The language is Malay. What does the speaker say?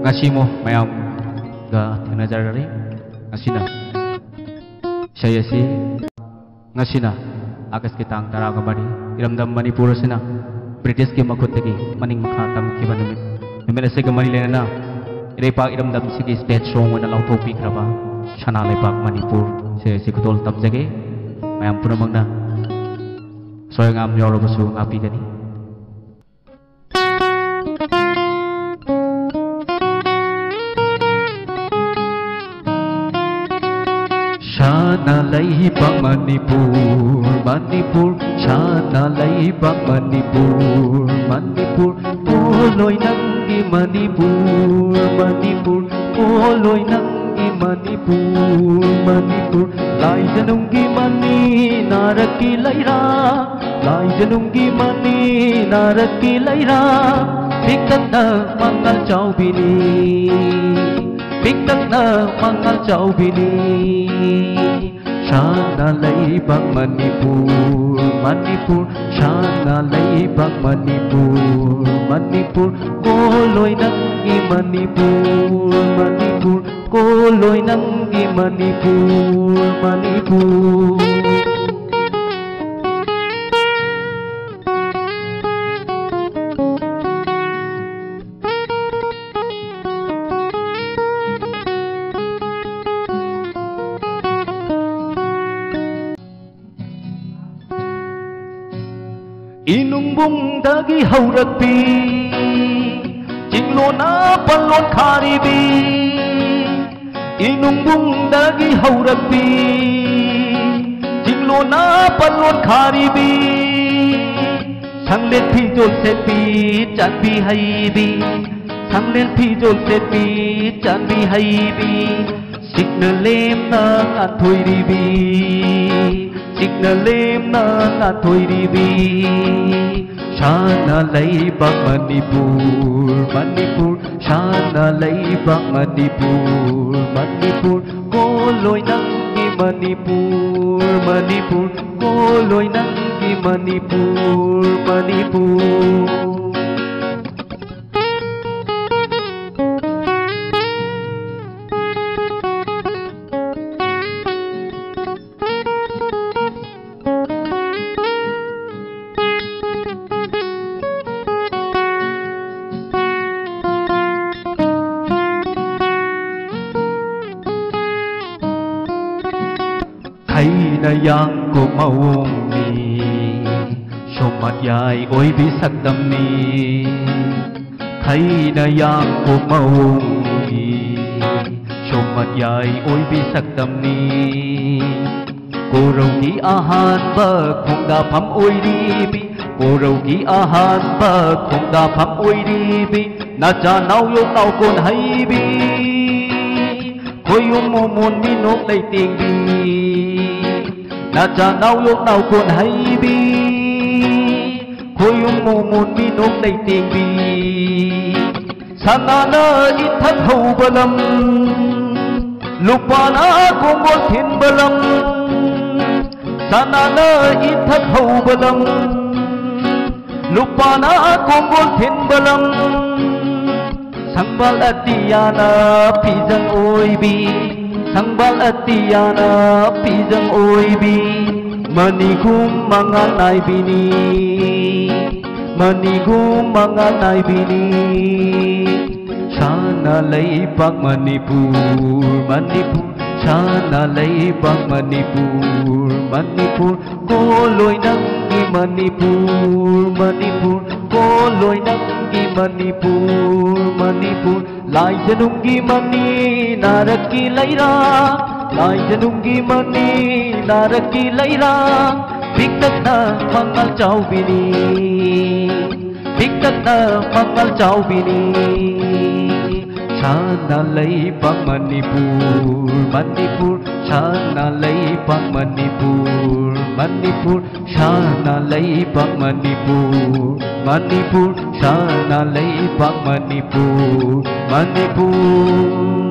ngasi mo mayam ga tinajarari ngasina saya si ngasina akas kitang taraga bani iramdam Manipur sina British ki makutagi maning makhatam ki banamit memela se gamani lena irepa iramdam sigi state song na lauto pikraba chana lepak Manipur se sikutol tamjage mayam punamangna soyangam yorobasu ngapi gani Shana lepak Manipur Manipur Shana lepak Manipur Manipur Poloy nangi Manipur Manipur Poloy nangi Manipur Manipur Lai janungi mani naraki laira Lai janungi mani naraki laira Bigtang na mangal chau bini Bigtang na mangal chau bini Shana lepak Manipur Manipur Shana lepak Manipur Manipur Koloy nangi Manipur Manipur Koloy nangi Manipur Manipur Inumbung dagi haurakpi Jinglo na palon kharibi Inumbung dagi haurakpi Jinglo na palon kharibi Sanglet pijol sepi chanbi haibi Sanglet pijol sepi chanbi haibi Signal lem na athoy ribi Signal lem na athoy ribi Shana lepak Manipur Manipur Shana lepak Manipur Manipur Koloy nangi Manipur Manipur Koloy nangi Manipur Manipur Thấy na yang ko maung ni Shomat yai oi bi sakdam ni Thấy na yang ko maung ni Shomat yai oi bi sakdam ni Ko rau ki ahan ba khong da pham oi di bi Ko rau ki ahan ba khong da pham oi di bi Na cha nau yo nau kon hai bi Khoi yo mo mon mi nok lai ting bi Na cha nau yo nau kon hai bi Khoi yo mo mon mi nok lai ting bi Sana na it thak hau balam Lupa na kong gol thin balam Sana na it thak hau balam Lupa na kong gol thin balam Sangbal atiyana pijang oi bi Sangbal atiyana pijang oi bi Manigum manganay bini Manigum manganay bini Shana lepak Manipur Manipur Shana lepak Manipur Manipur Koloy nangi Manipur Manipur Koloy nangi Manipur Manipur Lai janungi mani naraki laira Lai janungi mani naraki laira Bigtang na mangal chau bini Bigtang na mangal chau bini Shana lepak Manipur Manipur Shana lepak Manipur Manipur Shana lepak Manipur Manipur Shana lepak Manipur Manipur